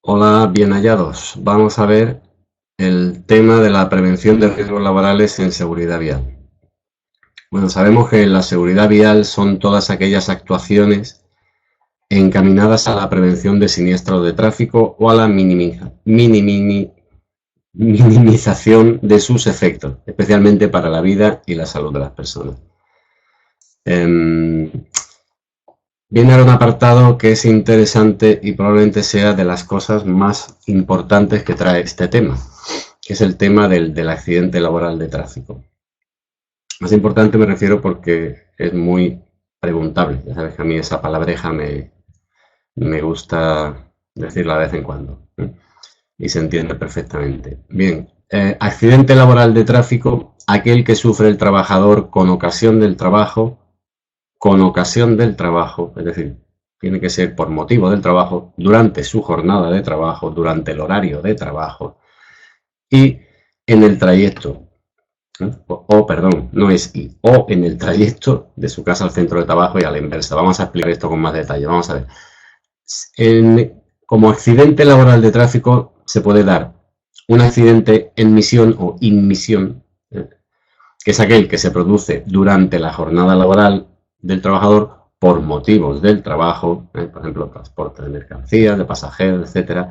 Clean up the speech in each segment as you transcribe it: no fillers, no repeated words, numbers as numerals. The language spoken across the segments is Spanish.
Hola, bien hallados. Vamos a ver el tema de la prevención de riesgos laborales en seguridad vial. Bueno, sabemos que la seguridad vial son todas aquellas actuaciones encaminadas a la prevención de siniestros de tráfico o a la minimización de sus efectos, especialmente para la vida y la salud de las personas. Viene ahora un apartado que es interesante y probablemente sea de las cosas más importantes que trae este tema, que es el tema del accidente laboral de tráfico. Más importante me refiero porque es muy preguntable. Ya sabes que a mí esa palabreja me gusta decirla de vez en cuando, ¿eh? Y se entiende perfectamente. Bien, accidente laboral de tráfico, aquel que sufre el trabajador con ocasión del trabajo, es decir, tiene que ser por motivo del trabajo, durante su jornada de trabajo, durante el horario de trabajo y en el trayecto, perdón, no es y, o en el trayecto de su casa al centro de trabajo y a la inversa. Vamos a explicar esto con más detalle. Vamos a ver. Como accidente laboral de tráfico se puede dar un accidente en misión o inmisión, que es aquel que se produce durante la jornada laboral del trabajador por motivos del trabajo, por ejemplo, transporte de mercancías, de pasajeros, etcétera,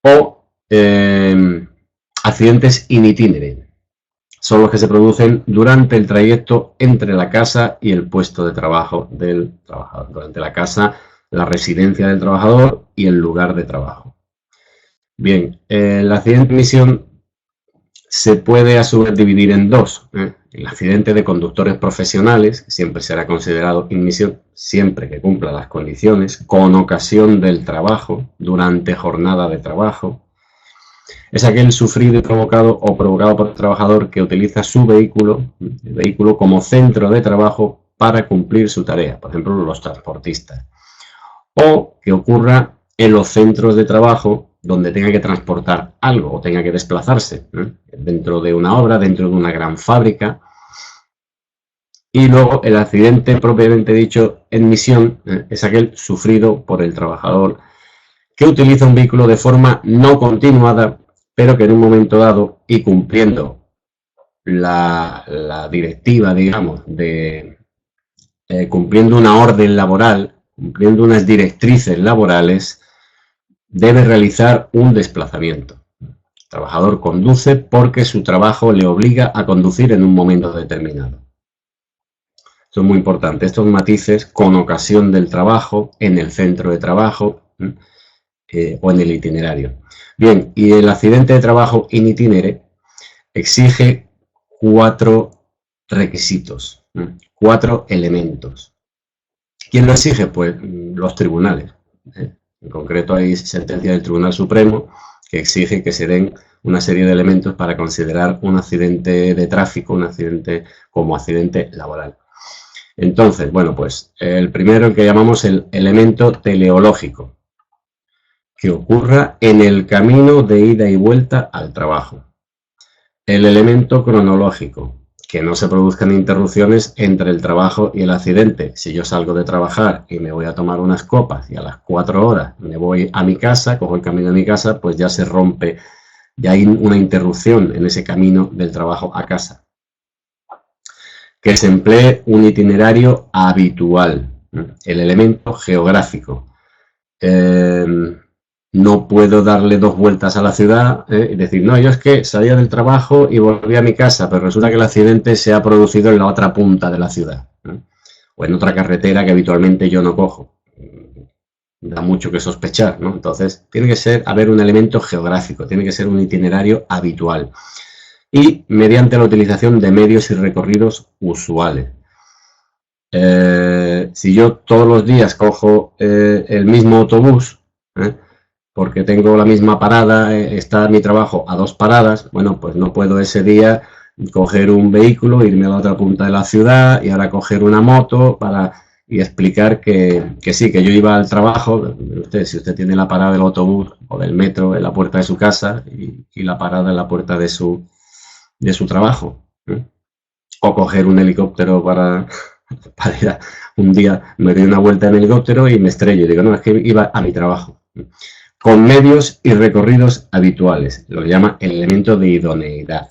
o accidentes in itinere. Son los que se producen durante el trayecto entre la casa y el puesto de trabajo del trabajador. Durante la casa, la residencia del trabajador y el lugar de trabajo. Bien, el accidente en misión se puede a su vez dividir en dos. El accidente de conductores profesionales, que siempre será considerado inmisión, siempre que cumpla las condiciones, con ocasión del trabajo, durante jornada de trabajo. Es aquel sufrido y provocado o provocado por el trabajador que utiliza su vehículo, el vehículo como centro de trabajo para cumplir su tarea, por ejemplo, los transportistas. O que ocurra en los centros de trabajo donde tenga que transportar algo o tenga que desplazarse, dentro de una obra, dentro de una gran fábrica. Y luego el accidente propiamente dicho en misión es aquel sufrido por el trabajador que utiliza un vehículo de forma no continuada, pero que en un momento dado y cumpliendo la directiva, digamos, cumpliendo una orden laboral, cumpliendo unas directrices laborales, debe realizar un desplazamiento. El trabajador conduce porque su trabajo le obliga a conducir en un momento determinado. Esto es muy importante, estos matices con ocasión del trabajo, en el centro de trabajo o en el itinerario. Bien, y el accidente de trabajo in itinere exige 4 requisitos, 4 elementos. ¿Quién lo exige? Pues los tribunales. En concreto hay sentencia del Tribunal Supremo que exige que se den una serie de elementos para considerar un accidente de tráfico, un accidente como accidente laboral. Entonces, bueno, pues el primero, el que llamamos el elemento teleológico, que ocurra en el camino de ida y vuelta al trabajo. El elemento cronológico, que no se produzcan interrupciones entre el trabajo y el accidente. Si yo salgo de trabajar y me voy a tomar unas copas y a las 4 horas me voy a mi casa, cojo el camino de mi casa, pues ya se rompe, ya hay una interrupción en ese camino del trabajo a casa. Que se emplee un itinerario habitual. El elemento geográfico. No puedo darle 2 vueltas a la ciudad y decir, no, yo es que salía del trabajo y volví a mi casa, pero resulta que el accidente se ha producido en la otra punta de la ciudad, o en otra carretera que habitualmente yo no cojo. Da mucho que sospechar, ¿no? Entonces, tiene que haber un elemento geográfico, tiene que ser un itinerario habitual y mediante la utilización de medios y recorridos usuales. Si yo todos los días cojo el mismo autobús, porque tengo la misma parada, está mi trabajo a 2 paradas, bueno, pues no puedo ese día coger un vehículo, irme a la otra punta de la ciudad y ahora coger una moto y explicar que sí, que yo iba al trabajo. Si usted tiene la parada del autobús o del metro en la puerta de su casa y la parada en la puerta de su trabajo, o coger un helicóptero para ir un día, me doy una vuelta en helicóptero y me estrello y digo, no, es que iba a mi trabajo. con medios y recorridos habituales. Lo que llama el elemento de idoneidad.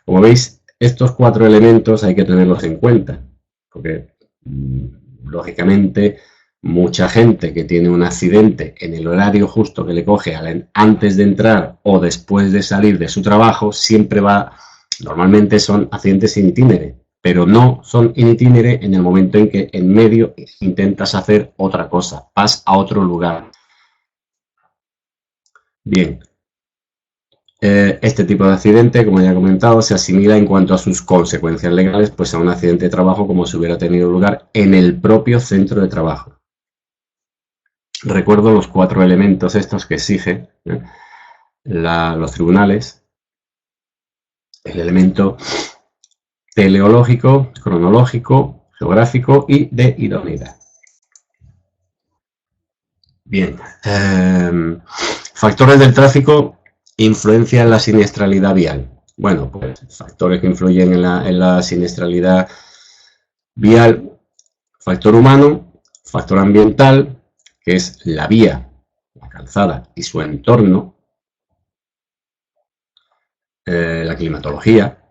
Como veis, estos 4 elementos hay que tenerlos en cuenta, porque lógicamente mucha gente que tiene un accidente en el horario justo que le coge antes de entrar o después de salir de su trabajo, siempre va, normalmente son accidentes in itinere, pero no son in itinere en el momento en que en medio intentas hacer otra cosa, vas a otro lugar. Bien, este tipo de accidente, como ya he comentado, se asimila en cuanto a sus consecuencias legales, pues a un accidente de trabajo como si hubiera tenido lugar en el propio centro de trabajo. Recuerdo los 4 elementos estos que exigen los tribunales: el elemento teleológico, cronológico, geográfico y de idoneidad. Bien, factores del tráfico influencian la siniestralidad vial. Bueno, pues factores que influyen en la siniestralidad vial: factor humano, factor ambiental, que es la vía, la calzada y su entorno, la climatología,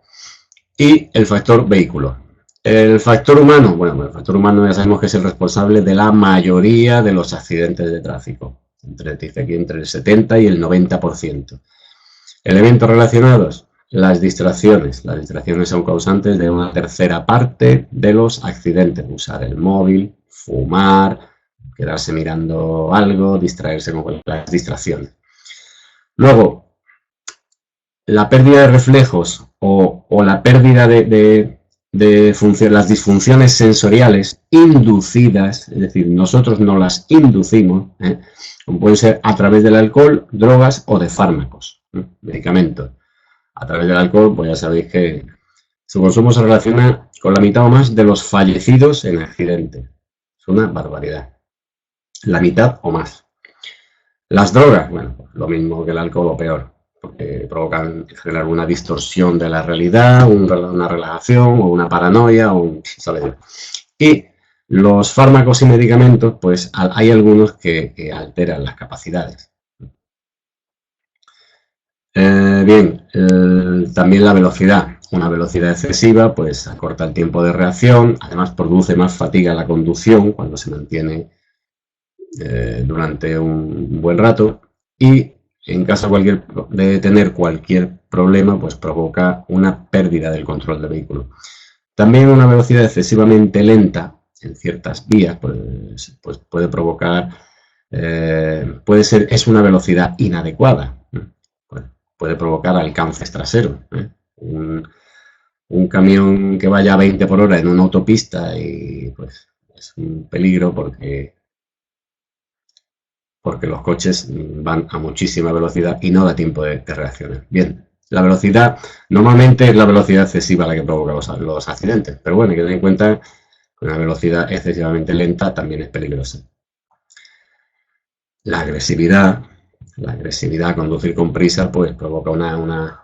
y el factor vehículo. El factor humano, bueno, el factor humano ya sabemos que es el responsable de la mayoría de los accidentes de tráfico, dice aquí entre el 70 y el 90%. Elementos relacionados: las distracciones. Las distracciones son causantes de una tercera parte de los accidentes. Usar el móvil, fumar, quedarse mirando algo, distraerse con las distracciones. Luego, la pérdida de reflejos o la pérdida de las disfunciones sensoriales inducidas, es decir, nosotros no las inducimos, como puede ser a través del alcohol, drogas o de fármacos, medicamentos. A través del alcohol, pues ya sabéis que su consumo se relaciona con la mitad o más de los fallecidos en accidentes. Es una barbaridad. La mitad o más. Las drogas, bueno, pues lo mismo que el alcohol o peor, porque provocan en general una distorsión de la realidad, una relajación o una paranoia, ¿sabes? Y los fármacos y medicamentos, pues hay algunos que alteran las capacidades. Bien, también la velocidad. Una velocidad excesiva pues acorta el tiempo de reacción, además produce más fatiga en la conducción cuando se mantiene durante un buen rato, y en caso de tener cualquier problema pues provoca una pérdida del control del vehículo. También una velocidad excesivamente lenta en ciertas vías pues puede provocar, es una velocidad inadecuada. Puede provocar alcances traseros. Un camión que vaya a 20 por hora en una autopista y pues es un peligro porque los coches van a muchísima velocidad y no da tiempo de reaccionar. Bien, la velocidad normalmente es la velocidad excesiva la que provoca los accidentes, pero bueno, hay que tener en cuenta que una velocidad excesivamente lenta también es peligrosa. La agresividad, conducir con prisa, pues provoca una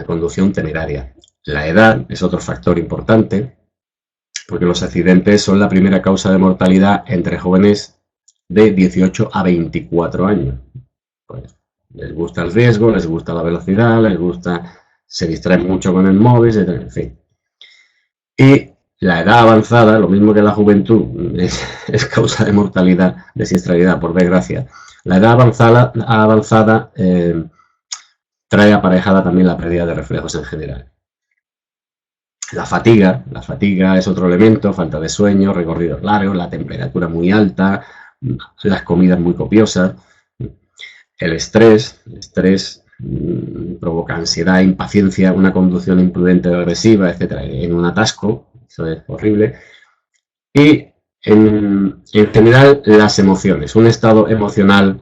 conducción temeraria. La edad es otro factor importante, porque los accidentes son la primera causa de mortalidad entre jóvenes de 18 a 24 años. Pues les gusta el riesgo, les gusta la velocidad, se distraen mucho con el móvil, etc. En fin. Y la edad avanzada, lo mismo que la juventud, es causa de mortalidad, de siniestralidad, por desgracia. La edad avanzada trae aparejada también la pérdida de reflejos en general. La fatiga es otro elemento: falta de sueño, recorridos largos, la temperatura muy alta, las comidas muy copiosas. El estrés provoca ansiedad, impaciencia, una conducción imprudente o agresiva, etc. En un atasco, eso es horrible. Y en general las emociones, un estado emocional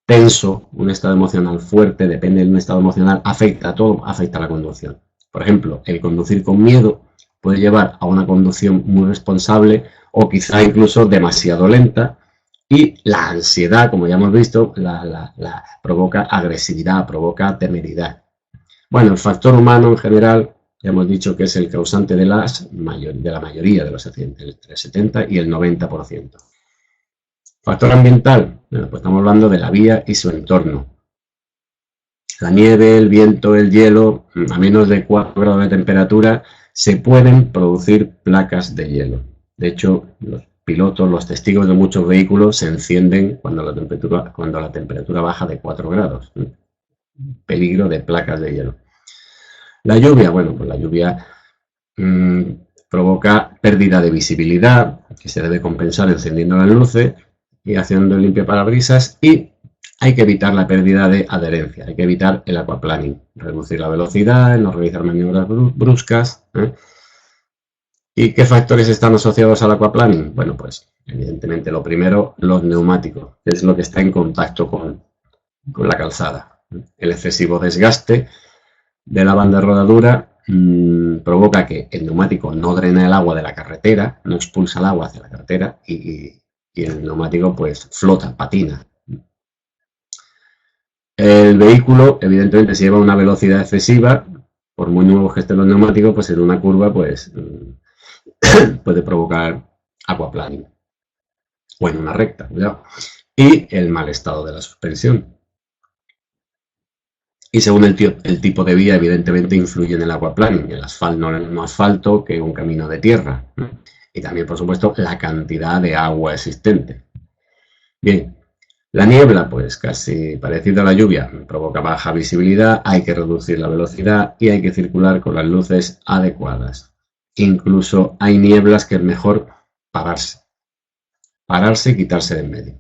tenso, un estado emocional fuerte, depende de un estado emocional, afecta a la conducción. Por ejemplo, el conducir con miedo puede llevar a una conducción muy responsable o quizá incluso demasiado lenta. Y la ansiedad, como ya hemos visto, provoca agresividad, provoca temeridad. Bueno, el factor humano en general, ya hemos dicho que es el causante de la mayoría de los accidentes, entre el 70 y el 90%. Factor ambiental, bueno, pues estamos hablando de la vía y su entorno. La nieve, el viento, el hielo, a menos de 4 grados de temperatura, se pueden producir placas de hielo. De hecho, los pilotos, los testigos de muchos vehículos se encienden cuando la temperatura baja de 4 grados. Peligro de placas de hielo. La lluvia, bueno, pues la lluvia provoca pérdida de visibilidad, que se debe compensar encendiendo las luces y haciendo el limpiaparabrisas, y hay que evitar la pérdida de adherencia, hay que evitar el aquaplaning, reducir la velocidad, no realizar maniobras bruscas. ¿Y qué factores están asociados al aquaplaning? Bueno, pues evidentemente lo primero, los neumáticos, que es lo que está en contacto con la calzada. El excesivo desgaste de la banda de rodadura provoca que el neumático no drena el agua de la carretera, no expulsa el agua hacia la carretera y el neumático pues flota, patina. El vehículo evidentemente si lleva una velocidad excesiva, por muy nuevos que estén los neumáticos, pues en una curva pues puede provocar aquaplaning o en una recta, cuidado. Y el mal estado de la suspensión. Y según el tipo de vía, evidentemente influye en el aquaplaning. El asfalto no es el mismo asfalto que un camino de tierra. Y también, por supuesto, la cantidad de agua existente. Bien, la niebla, pues casi parecida a la lluvia, provoca baja visibilidad, hay que reducir la velocidad y hay que circular con las luces adecuadas. Incluso hay nieblas que es mejor pararse. Pararse y quitarse de en medio.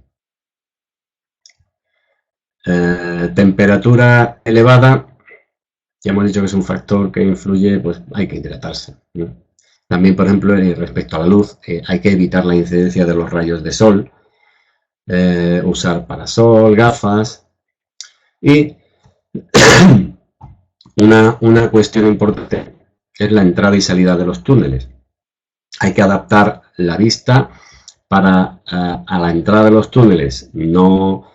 Temperatura elevada, ya hemos dicho que es un factor que influye, pues hay que hidratarse, ¿no? También, por ejemplo, respecto a la luz, hay que evitar la incidencia de los rayos de sol, usar parasol, gafas y una cuestión importante es la entrada y salida de los túneles. Hay que adaptar la vista para a la entrada de los túneles, no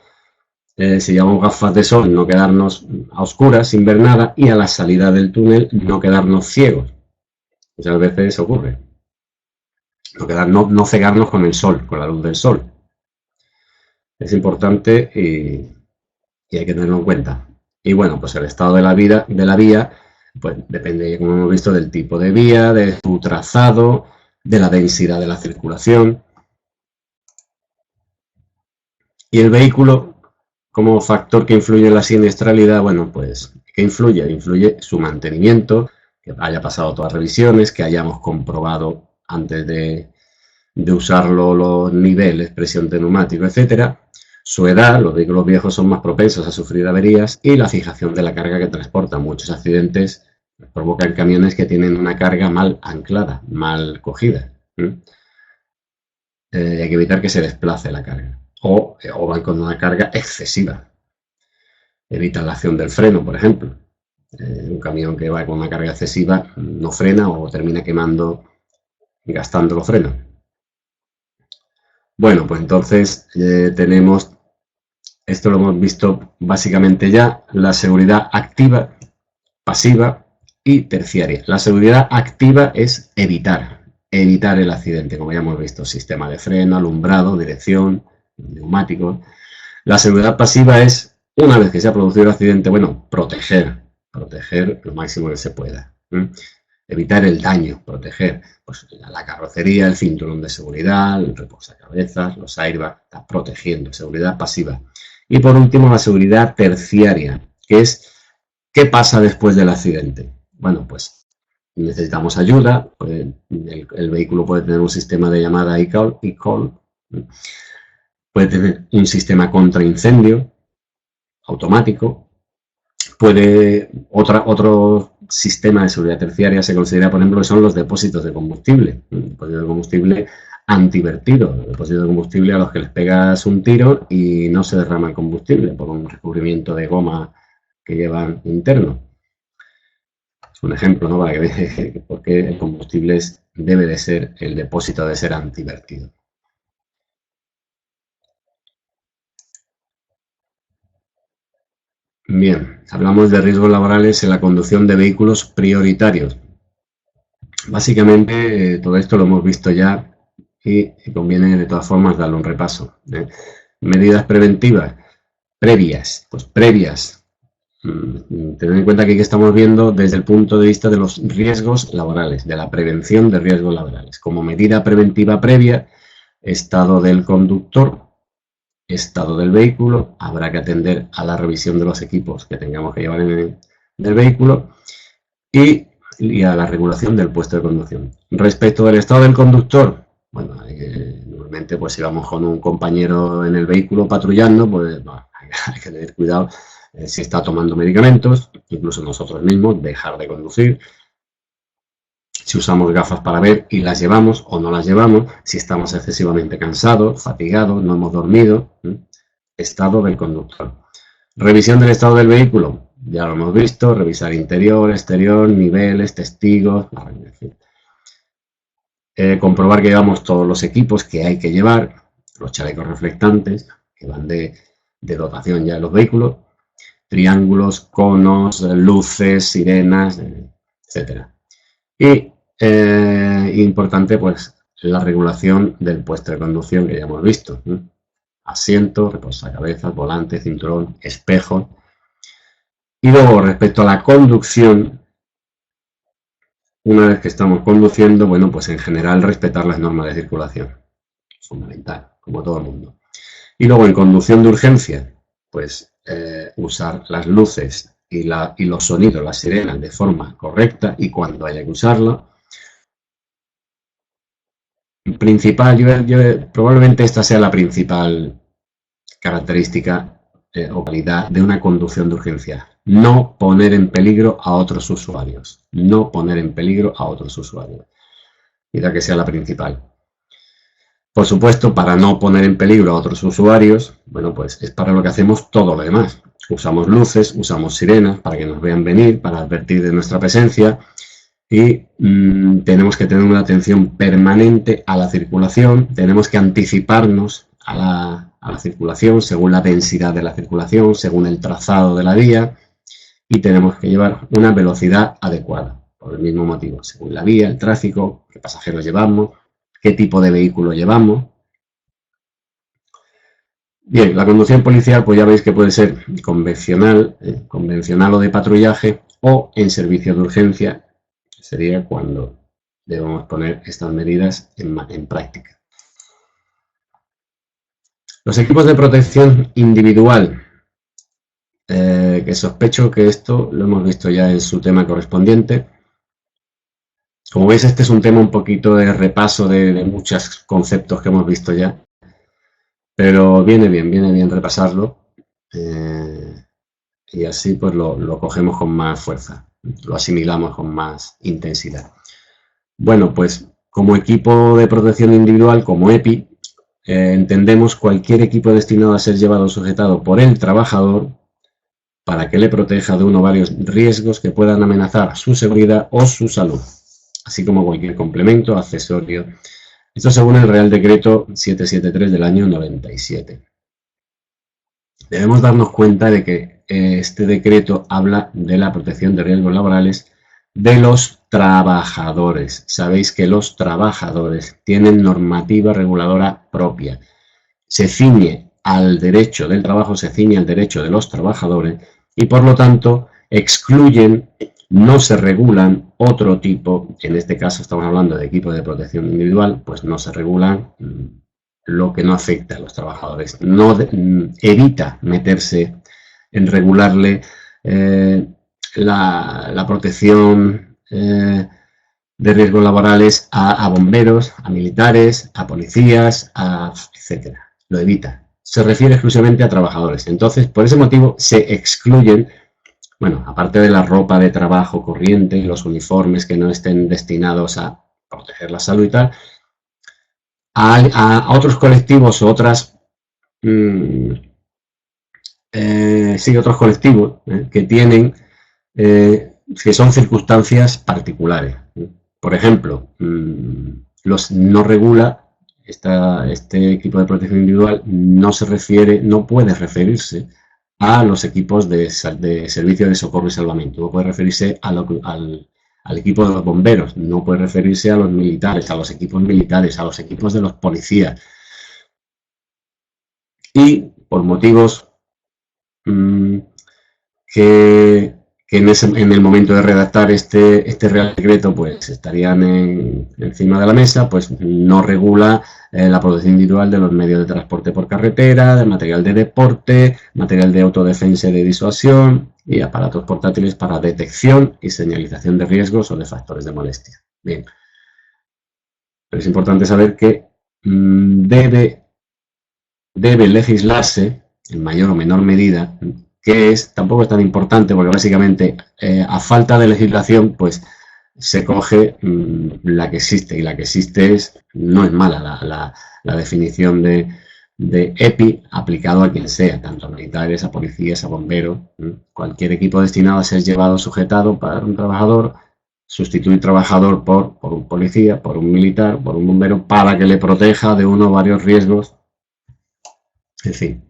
si llevamos gafas de sol, no quedarnos a oscuras sin ver nada, y a la salida del túnel no quedarnos ciegos. Muchas veces ocurre. No cegarnos con el sol, con la luz del sol. Es importante y hay que tenerlo en cuenta. Y bueno, pues el estado de la vía, pues depende, como hemos visto, del tipo de vía, de su trazado, de la densidad de la circulación. Y el vehículo, como factor que influye en la siniestralidad, bueno, pues, ¿qué influye? Influye su mantenimiento, que haya pasado todas las revisiones, que hayamos comprobado antes de usarlo los niveles, presión de neumático, etcétera. Su edad, los vehículos viejos son más propensos a sufrir averías, y la fijación de la carga que transportan. Muchos accidentes provocan camiones que tienen una carga mal anclada, mal cogida. Hay que evitar que se desplace la carga. O van con una carga excesiva. Evitan la acción del freno, por ejemplo. Un camión que va con una carga excesiva no frena o termina quemando, gastando los frenos. Bueno, pues entonces tenemos, esto lo hemos visto básicamente ya, la seguridad activa, pasiva y terciaria. La seguridad activa es evitar el accidente, como ya hemos visto, sistema de freno, alumbrado, dirección, neumáticos. La seguridad pasiva es, una vez que se ha producido el accidente, bueno, proteger lo máximo que se pueda. Evitar el daño, proteger pues, la carrocería, el cinturón de seguridad, el reposacabezas, los airbags, está protegiendo, seguridad pasiva. Y por último, la seguridad terciaria, que es ¿qué pasa después del accidente? Bueno, pues necesitamos ayuda, el vehículo puede tener un sistema de llamada e-call, puede tener un sistema contra incendio automático, otro sistema de seguridad terciaria se considera, por ejemplo, que son los depósitos de combustible. Depósitos de combustible antivertido, depósitos de combustible a los que les pegas un tiro y no se derrama el combustible por un recubrimiento de goma que llevan interno. Es un ejemplo, ¿no? Para que vean por qué el combustible debe de ser, el depósito debe ser antivertido. Bien, hablamos de riesgos laborales en la conducción de vehículos prioritarios. Básicamente, todo esto lo hemos visto ya y conviene de todas formas darle un repaso. Medidas preventivas, previas, pues previas. Tened en cuenta que aquí estamos viendo desde el punto de vista de los riesgos laborales, de la prevención de riesgos laborales. Como medida preventiva previa, estado del conductor, estado del vehículo, habrá que atender a la revisión de los equipos que tengamos que llevar en el vehículo y a la regulación del puesto de conducción. Respecto del estado del conductor, bueno, normalmente pues si vamos con un compañero en el vehículo patrullando, pues no, hay que tener cuidado si está tomando medicamentos, incluso nosotros mismos, dejar de conducir. Si usamos gafas para ver y las llevamos o no las llevamos, si estamos excesivamente cansados, fatigados, no hemos dormido, estado del conductor. Revisión del estado del vehículo, ya lo hemos visto, revisar interior, exterior, niveles, testigos, en fin. Comprobar que llevamos todos los equipos que hay que llevar, los chalecos reflectantes, que van de dotación ya de los vehículos, triángulos, conos, luces, sirenas, etc. Y importante, pues, la regulación del puesto de conducción que ya hemos visto. Asiento, reposacabezas, volante, cinturón, espejo. Y luego, respecto a la conducción, una vez que estamos conduciendo, bueno, pues en general respetar las normas de circulación. Fundamental, como todo el mundo. Y luego en conducción de urgencia, pues usar las luces y los sonidos, las sirenas, de forma correcta y cuando haya que usarlo. Principal, probablemente esta sea la principal característica o calidad de una conducción de urgencia. No poner en peligro a otros usuarios. No poner en peligro a otros usuarios. Quizá que sea la principal. Por supuesto, para no poner en peligro a otros usuarios, bueno, pues es para lo que hacemos todo lo demás. Usamos luces, usamos sirenas para que nos vean venir, para advertir de nuestra presencia y tenemos que tener una atención permanente a la circulación, tenemos que anticiparnos a la circulación según la densidad de la circulación, según el trazado de la vía y tenemos que llevar una velocidad adecuada, por el mismo motivo, según la vía, el tráfico, qué pasajeros llevamos, qué tipo de vehículo llevamos. Bien, la conducción policial, pues ya veis que puede ser convencional o de patrullaje o en servicio de urgencia, que sería cuando debemos poner estas medidas en práctica. Los equipos de protección individual, que sospecho que esto lo hemos visto ya en su tema correspondiente. Como veis, este es un tema un poquito de repaso de muchos conceptos que hemos visto ya. Pero viene bien repasarlo y así pues lo cogemos con más fuerza, lo asimilamos con más intensidad. Bueno, pues como equipo de protección individual, como EPI, entendemos cualquier equipo destinado a ser llevado o sujetado por el trabajador para que le proteja de uno o varios riesgos que puedan amenazar su seguridad o su salud, así como cualquier complemento, accesorio. Esto según el Real Decreto 773 del año 97. Debemos darnos cuenta de que este decreto habla de la protección de riesgos laborales de los trabajadores. Sabéis que los trabajadores tienen normativa reguladora propia. Se ciñe al derecho del trabajo, se ciñe al derecho de los trabajadores y por lo tanto excluyen, no se regulan otro tipo, en este caso estamos hablando de equipos de protección individual, pues no se regulan lo que no afecta a los trabajadores. No evita meterse en regularle la protección de riesgos laborales a bomberos, a militares, a policías, etc. Lo evita. Se refiere exclusivamente a trabajadores. Entonces, por ese motivo se excluyen, bueno, aparte de la ropa de trabajo corriente, los uniformes que no estén destinados a proteger la salud y tal, a otros colectivos o otras, otros colectivos que tienen, que son circunstancias particulares. Por ejemplo, no regula, este equipo de protección individual no puede referirse a los equipos de servicio de socorro y salvamento, no puede referirse a al equipo de los bomberos, no puede referirse a los militares, a los equipos militares, a los equipos de los policías. Y por motivos que en el momento de redactar este Real Decreto pues estarían encima de la mesa, pues no regula la protección individual de los medios de transporte por carretera, de material de deporte, material de autodefensa y de disuasión y aparatos portátiles para detección y señalización de riesgos o de factores de molestia. Bien, pero es importante saber que debe legislarse en mayor o menor medida, que tampoco es tan importante porque básicamente a falta de legislación pues se coge la que existe, y la que existe no es mala la definición de EPI aplicado a quien sea, tanto a militares, a policías, a bomberos, cualquier equipo destinado a ser llevado sujetado para un trabajador, sustituir trabajador por un policía, por un militar, por un bombero, para que le proteja de uno o varios riesgos. En fin.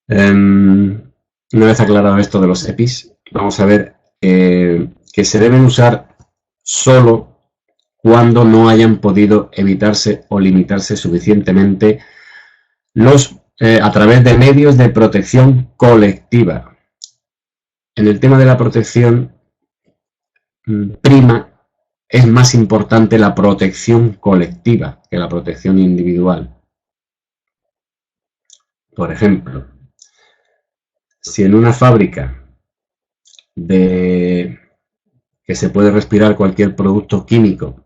Una vez aclarado esto de los EPIs, vamos a ver que se deben usar solo cuando no hayan podido evitarse o limitarse suficientemente a través de medios de protección colectiva. En el tema de la protección es más importante la protección colectiva que la protección individual. Por ejemplo, si en una fábrica que se puede respirar cualquier producto químico,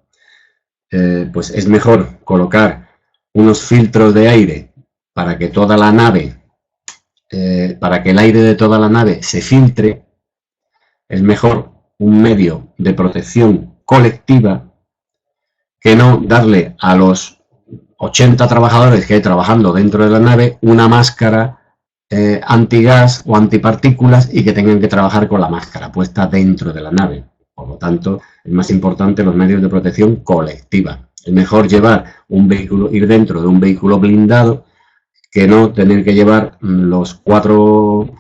pues es mejor colocar unos filtros de aire para que toda la nave, para que el aire de toda la nave se filtre. Es mejor un medio de protección colectiva que no darle a los 80 trabajadores que hay trabajando dentro de la nave una máscara antigas o antipartículas y que tengan que trabajar con la máscara puesta dentro de la nave. Por lo tanto, es más importante los medios de protección colectiva. Es mejor llevar un vehículo, ir dentro de un vehículo blindado, que no tener que llevar los 4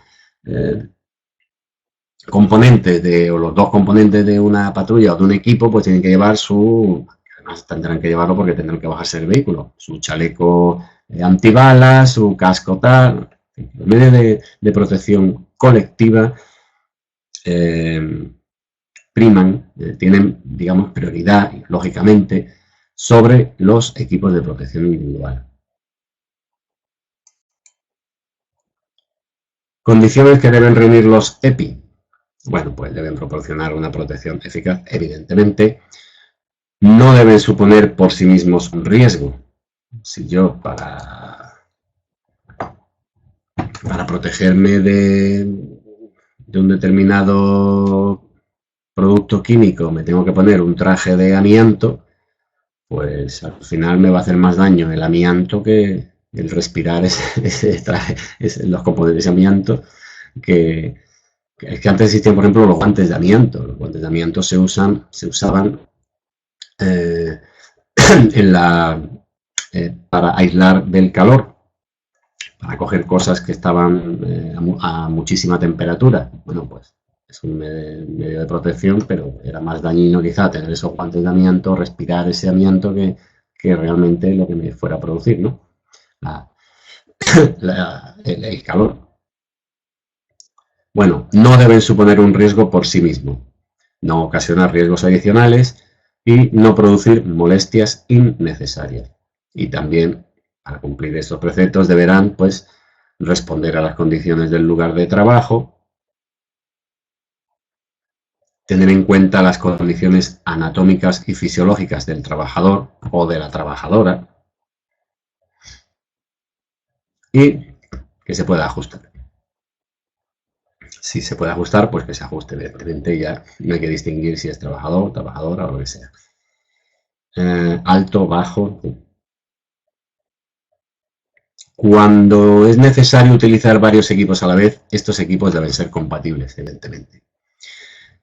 componentes o los 2 componentes de una patrulla o de un equipo, pues tienen que llevar además tendrán que llevarlo porque tendrán que bajarse el vehículo, su chaleco antibalas, su casco tal. Los medios de protección colectiva tienen, digamos, prioridad, lógicamente, sobre los equipos de protección individual. Condiciones que deben reunir los EPI. Bueno, pues deben proporcionar una protección eficaz, evidentemente. No deben suponer por sí mismos un riesgo. Si yo para protegerme de un determinado producto químico me tengo que poner un traje de amianto, pues al final me va a hacer más daño el amianto que el respirar ese traje, los componentes de amianto, que es que antes existían, por ejemplo, los guantes de amianto. Los guantes de amianto se usaban para aislar del calor, para coger cosas que estaban a muchísima temperatura. Bueno, pues es un medio de protección, pero era más dañino quizá tener esos guantes de amianto, respirar ese amianto que realmente lo que me fuera a producir, ¿no? El calor. Bueno, no deben suponer un riesgo por sí mismo, no ocasionar riesgos adicionales y no producir molestias innecesarias. Y también, para cumplir estos preceptos, deberán, pues, responder a las condiciones del lugar de trabajo, tener en cuenta las condiciones anatómicas y fisiológicas del trabajador o de la trabajadora y que se pueda ajustar. Si se puede ajustar, pues que se ajuste, evidentemente ya no hay que distinguir si es trabajador, trabajadora o lo que sea. Alto, bajo. Cuando es necesario utilizar varios equipos a la vez, estos equipos deben ser compatibles, evidentemente.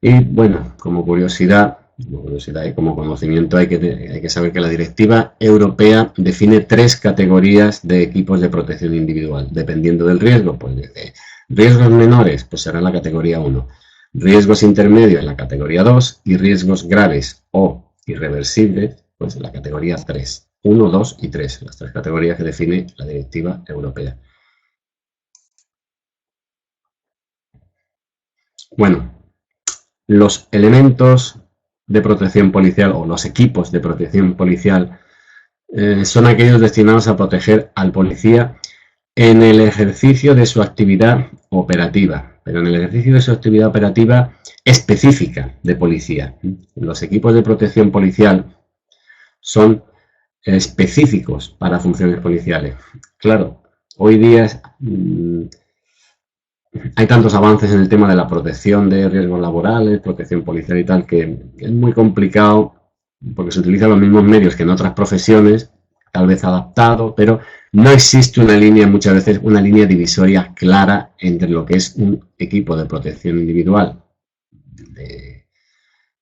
Y bueno, como curiosidad y como conocimiento hay que saber que la Directiva Europea define 3 categorías de equipos de protección individual, dependiendo del riesgo. Pues desde riesgos menores, pues será la categoría 1. riesgos intermedios en la categoría 2 y riesgos graves o irreversibles pues en la categoría 3. 1, 2 y 3, las tres categorías que define la Directiva Europea. Bueno, los elementos de protección policial o los equipos de protección policial son aquellos destinados a proteger al policía en el ejercicio de su actividad operativa, pero en el ejercicio de su actividad operativa específica de policía. Los equipos de protección policial son específicos para funciones policiales. Claro, hoy día hay tantos avances en el tema de la protección de riesgos laborales, protección policial y tal, que es muy complicado porque se utilizan los mismos medios que en otras profesiones, tal vez adaptado, pero no existe una línea, muchas veces, una línea divisoria clara entre lo que es un equipo de protección individual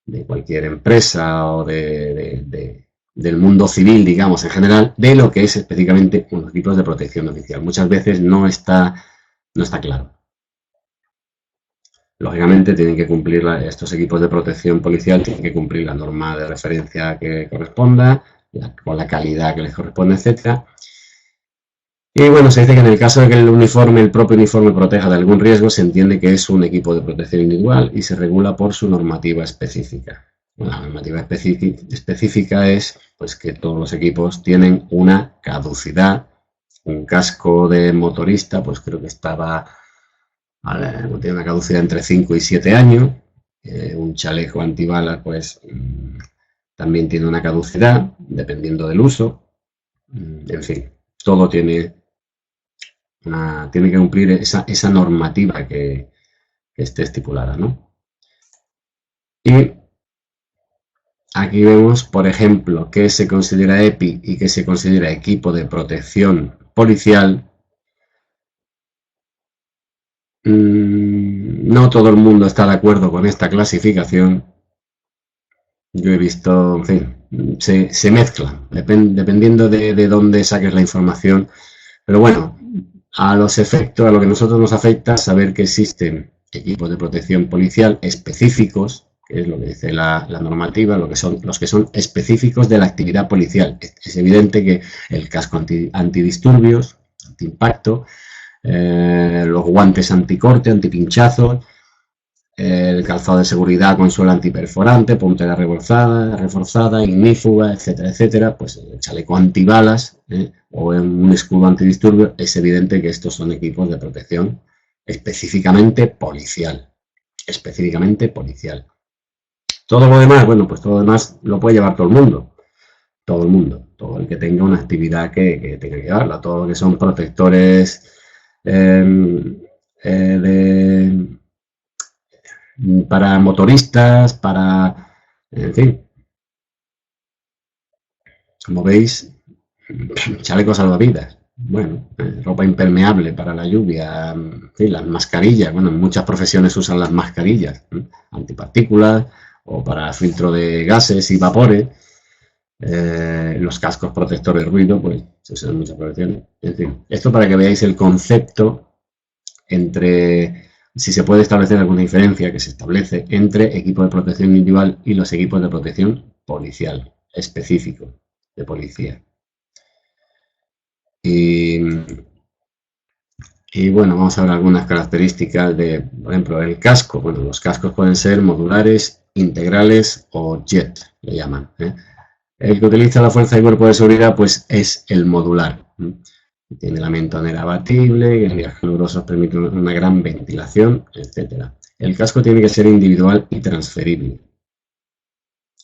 de cualquier empresa o del mundo civil, digamos, en general, de lo que es específicamente unos equipos de protección oficial. Muchas veces no está claro. Lógicamente tienen que cumplir estos equipos de protección policial, tienen que cumplir la norma de referencia que corresponda, con la calidad que les corresponde, etcétera. Y bueno, se dice que en el caso de que el propio uniforme proteja de algún riesgo, se entiende que es un equipo de protección individual y se regula por su normativa específica. La normativa específica es pues, que todos los equipos tienen una caducidad. Un casco de motorista, pues creo que tiene una caducidad entre 5 y 7 años. Un chaleco antibalas, pues también tiene una caducidad, dependiendo del uso. En fin, todo tiene que cumplir esa normativa que esté estipulada, ¿no? Y aquí vemos, por ejemplo, qué se considera EPI y qué se considera equipo de protección policial. No todo el mundo está de acuerdo con esta clasificación. Yo he visto, en fin, se mezcla, dependiendo de dónde saques la información. Pero bueno, a los efectos, a lo que a nosotros nos afecta, saber que existen equipos de protección policial específicos, que es lo que dice la normativa, los que son específicos de la actividad policial. Es evidente que el casco antidisturbios, antiimpacto, los guantes anticorte, antipinchazo, el calzado de seguridad con suela antiperforante, puntera reforzada, ignífuga, etcétera, etcétera, pues el chaleco antibalas o un escudo antidisturbios, es evidente que estos son equipos de protección específicamente policial. Específicamente policial. Todo lo demás, bueno, pues todo lo demás lo puede llevar todo el mundo. Todo el mundo. Todo el que tenga una actividad que tenga que llevarla. Todo lo que son protectores para motoristas, en fin. Como veis, chalecos salvavidas. Bueno, ropa impermeable para la lluvia, en fin, las mascarillas. Bueno, en muchas profesiones usan las mascarillas, antipartículas o para filtro de gases y vapores. Los cascos protectores de ruido, pues se usan en muchas profesiones. En fin, esto para que veáis el concepto entre, si se puede establecer alguna diferencia que se establece entre equipos de protección individual y los equipos de protección policial, específico de policía. Y bueno, vamos a ver algunas características de, por ejemplo, el casco. Bueno, los cascos pueden ser modulares, integrales o jet, le llaman. El que utiliza la fuerza de cuerpo de seguridad, pues es el modular. Tiene la mentonera abatible, gatillos calurosos permiten una gran ventilación, etc. El casco tiene que ser individual y transferible.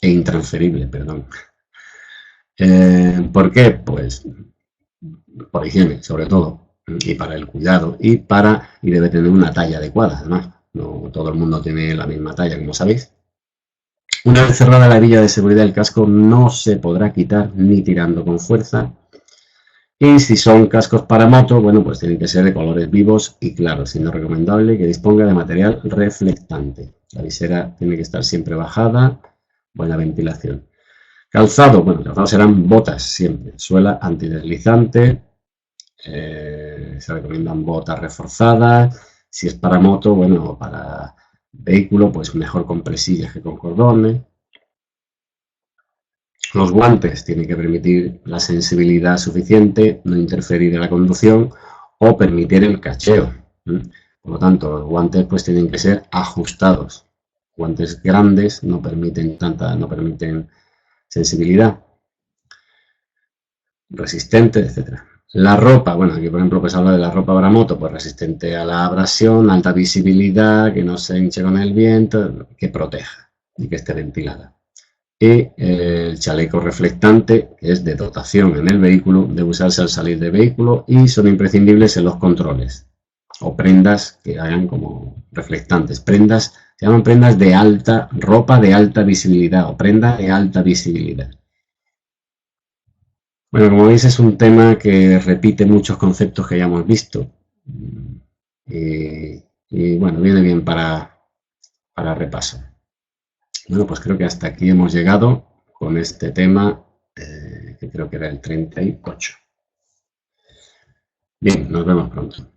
Intransferible, perdón. ¿Por qué? Pues por higiene, sobre todo, y para el cuidado, y debe tener una talla adecuada, además. No todo el mundo tiene la misma talla, como sabéis. Una vez cerrada la hebilla de seguridad del casco, no se podrá quitar ni tirando con fuerza. Y si son cascos para moto, bueno, pues tienen que ser de colores vivos y claros, siendo recomendable que disponga de material reflectante. La visera tiene que estar siempre bajada, buena ventilación. Calzado, bueno, calzado serán botas siempre, suela antideslizante, se recomiendan botas reforzadas, si es para moto, bueno, para vehículo, pues mejor con presillas que con cordones. Los guantes tienen que permitir la sensibilidad suficiente, no interferir en la conducción o permitir el cacheo. Por lo tanto, los guantes pues tienen que ser ajustados. Guantes grandes no permiten sensibilidad, resistente, etc. La ropa, bueno, aquí por ejemplo pues habla de la ropa para moto, pues resistente a la abrasión, alta visibilidad, que no se hinche con el viento, que proteja y que esté ventilada. Y el chaleco reflectante, que es de dotación en el vehículo, debe usarse al salir del vehículo y son imprescindibles en los controles. O prendas que hagan como reflectantes. Prendas, se llaman prendas de alta, ropa de alta visibilidad o prenda de alta visibilidad. Bueno, como veis es un tema que repite muchos conceptos que ya hemos visto. Y bueno, viene bien para repaso. Bueno, pues creo que hasta aquí hemos llegado con este tema, que creo que era el 38. Bien, nos vemos pronto.